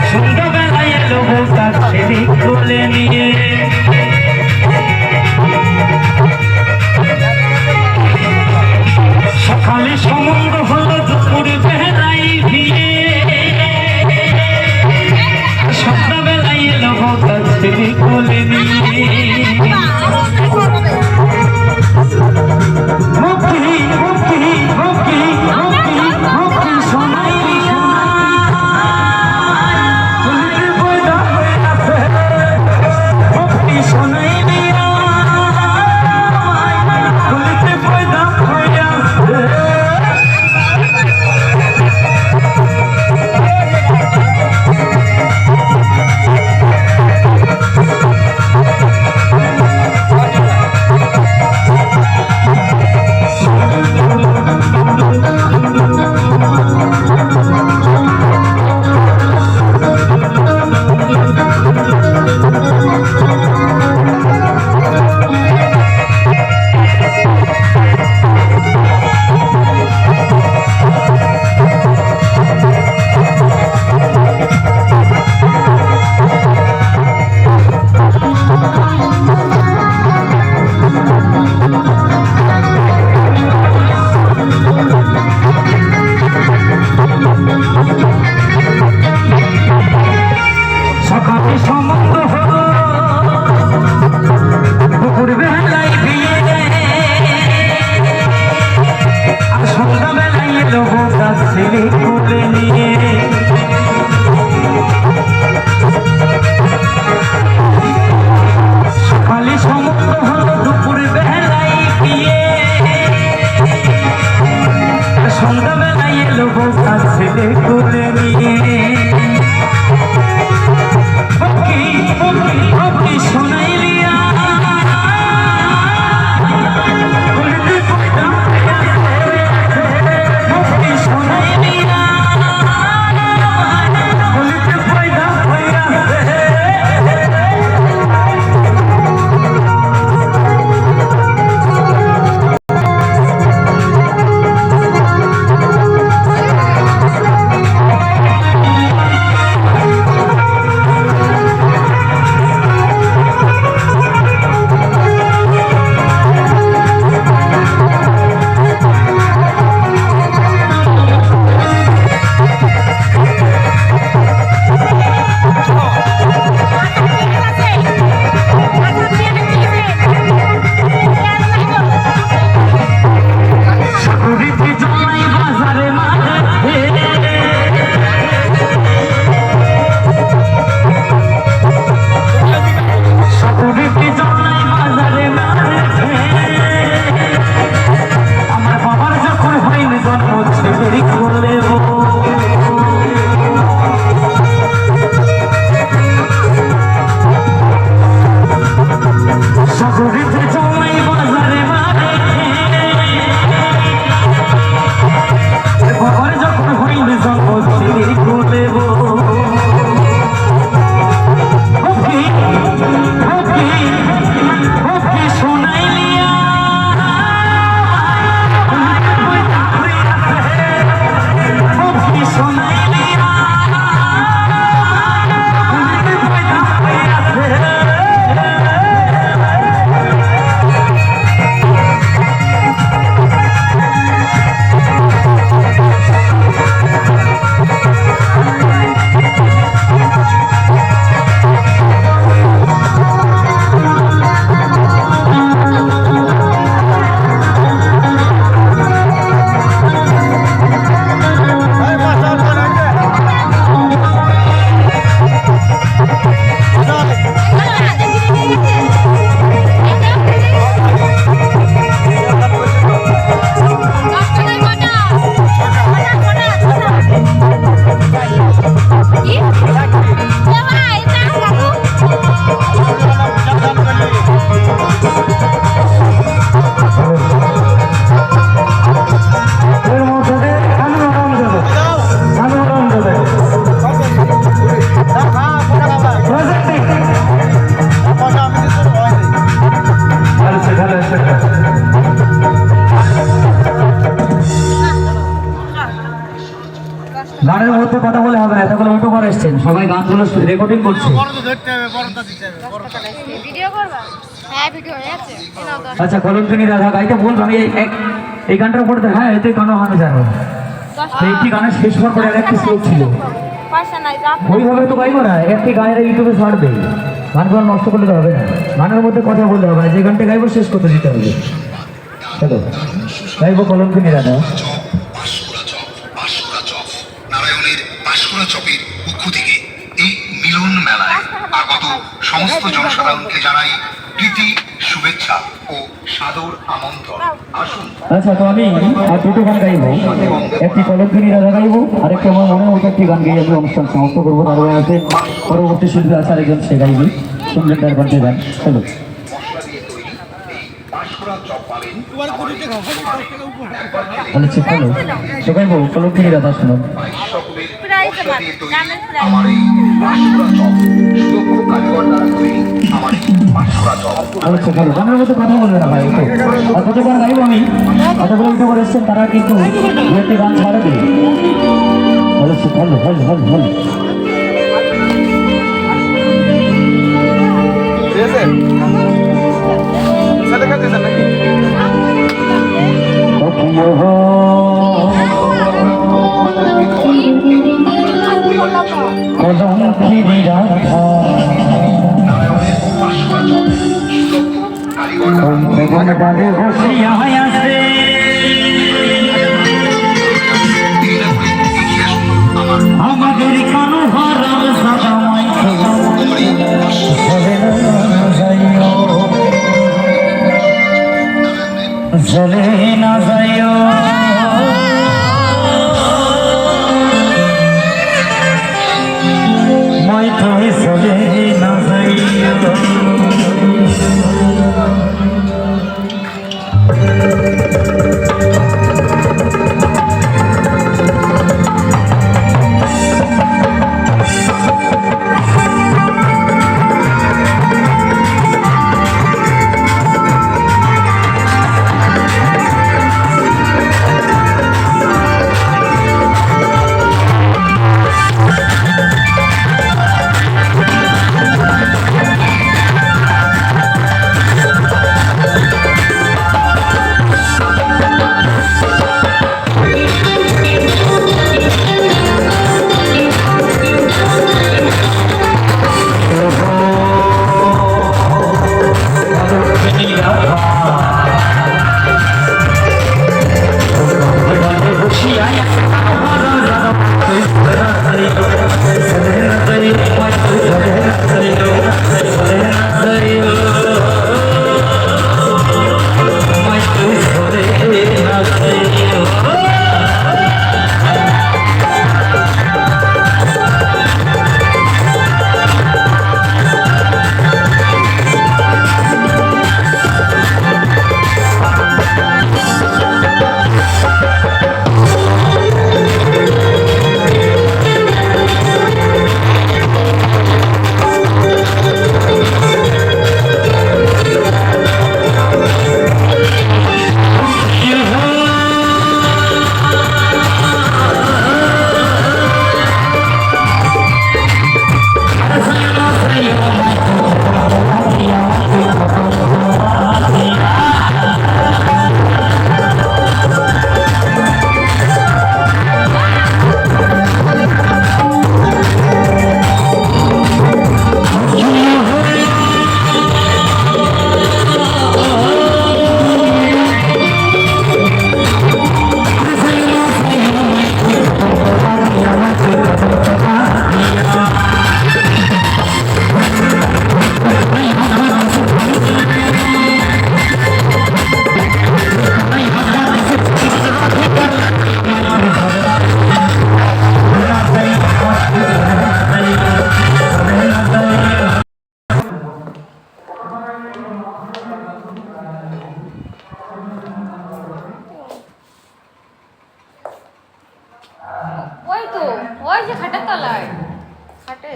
সন্ধ্যাবেলায় এলো বউ তার ছেলে কোলে নিয়ে সকালে সমঙ্গ হলো দুপুরে বেলায় ভিড়ে সন্ধ্যাবেলায় এলো বউ তার ছেলে কোলে নিয়ে এসছেন? সবাই গানগুলো রেকর্ডিং করছে। ভিডিও করবা? হ্যাঁ ভিডিও হয়ে আছে। আচ্ছা কলমকানি রাধা গাইতে বলবো আমি এই গানটার উপরে তো হ্যাঁ এতে কেন আমি জানো এইটি গানের শেষ হওয়ার পরে আরেকটি স্লোক ছিল ওইভাবে তো গাইবো না, একটি গানের ইউটিউবে ছাড়বে, গানগুলো নষ্ট করলে তো হবে না, গানের মধ্যে কথা বলতে হবে না, যে গানটা গাইবো শেষ করতে দিতে হবে। চলো গাইবো কলমকানি রাধা। নারায়ণের পাঁশকুড়া চপের পক্ষ থেকে এই মিলন মেলায় আগত সমস্ত জনসাধারণকে জানাই প্রীতি শুভেচ্ছা ও সাদর আমন্ত্রণ। আসুন। আচ্ছা তো আমি আর দুটো গান গাইবো, একটি কলমকানি রাধা গাইবো আর একটা আমার মনে মতো একটি গান গাইয়ে আমি অনুষ্ঠান সমাপ্ত করবো। তারপরে আছে পরবর্তী শিল্পী আছে আরেকজন, সে গাইবে, শুনবেন তার কণ্ঠে গান। চলো তাহলে ঠিক হলো তো গাইবো কলমকানি রাধা শুনো। আমার এই পাঁশকুড়া চপ সুদক্ষ কারিগর দ্বারা তৈরি আমার এই পাঁশকুড়া চপ। আচ্ছা ভালো, গানের মধ্যে কথা বলবে না ভাই, আর দুটো গান গাইবো আমি, এতগুলো ইউটিউবার এসছেন তারা কিন্তু দু একটি গান ছাড়বে। ভালো ভালো ভালো ভালো ভালো কলমকানি রাধা বেগুন বাড়ে বসিয়া আছে আমাদের কানু হারাম সাদা মাইকে চলে না যাইও মাইকে চলে না যাইও। ওই যে খাটের তলায় খাটে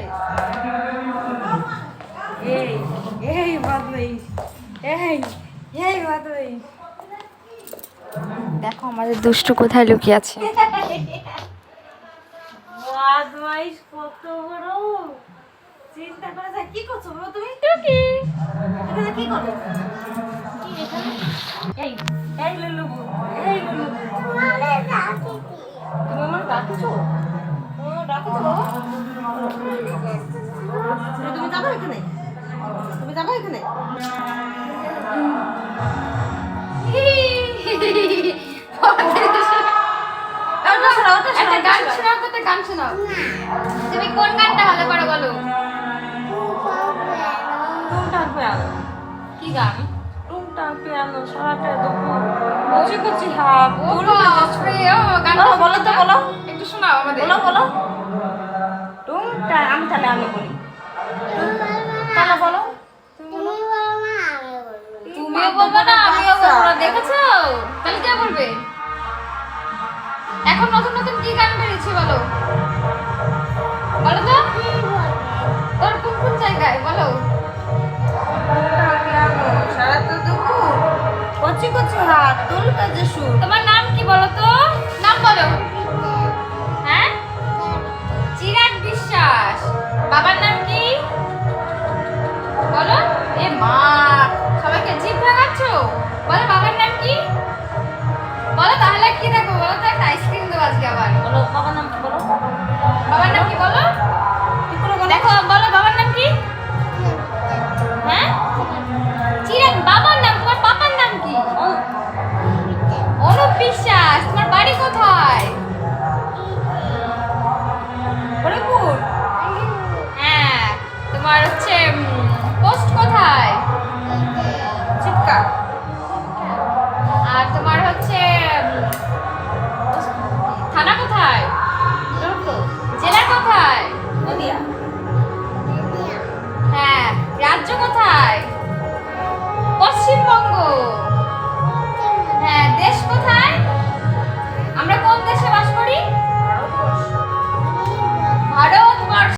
এই এই বাদবাইস এই এই বাদবাইস দেখো আমাদের দুষ্টু কোথায় লুকিয়ে আছে। বদমাইশ কত বড় চিন্তা করে যা কি করছো বাবা তুমি টুকি এখানে কি করো কি এখানে এই এই লুলু তুমি আমার ডাকছো ও ডাকছো বাবা তুমি যাবে এখানে তুমি যাবে এখানে গান শোনাও তুমি কোন গানটা ভালো করে বলো কি গান টুংটাং পিয়ানো সারাটা দুপুর কুচি কুচি হাত গানটা বলো তো বলো একটু শোনাও আমাদের বলো টুংটাং আমি বলি তাহলে বলো তুমিও বলবো না আমিও বলবো না দেখেছো তাহলে কে বলবে এখন নতুন নতুন কি গান বেরিয়েছে বলো বলো তো তোর কোন কোন জায়গায় বলো সারা তো দুপুর কচি কচি হাত তুল কাজে সুর তোমার নাম কি বলো তো নাম বলো হ্যাঁ চিরাগ বিশ্বাস বাবার নাম কি বলো এ মা সবাইকে জিভ ভাগাচ্ছো বলো বাবার নাম কি বলো তাহলে কি দেখো বলো তো একটা আইসক্রিম দেবো আজকে আবার বলো বাবার নাম কি বলো বাবার নাম কি বলো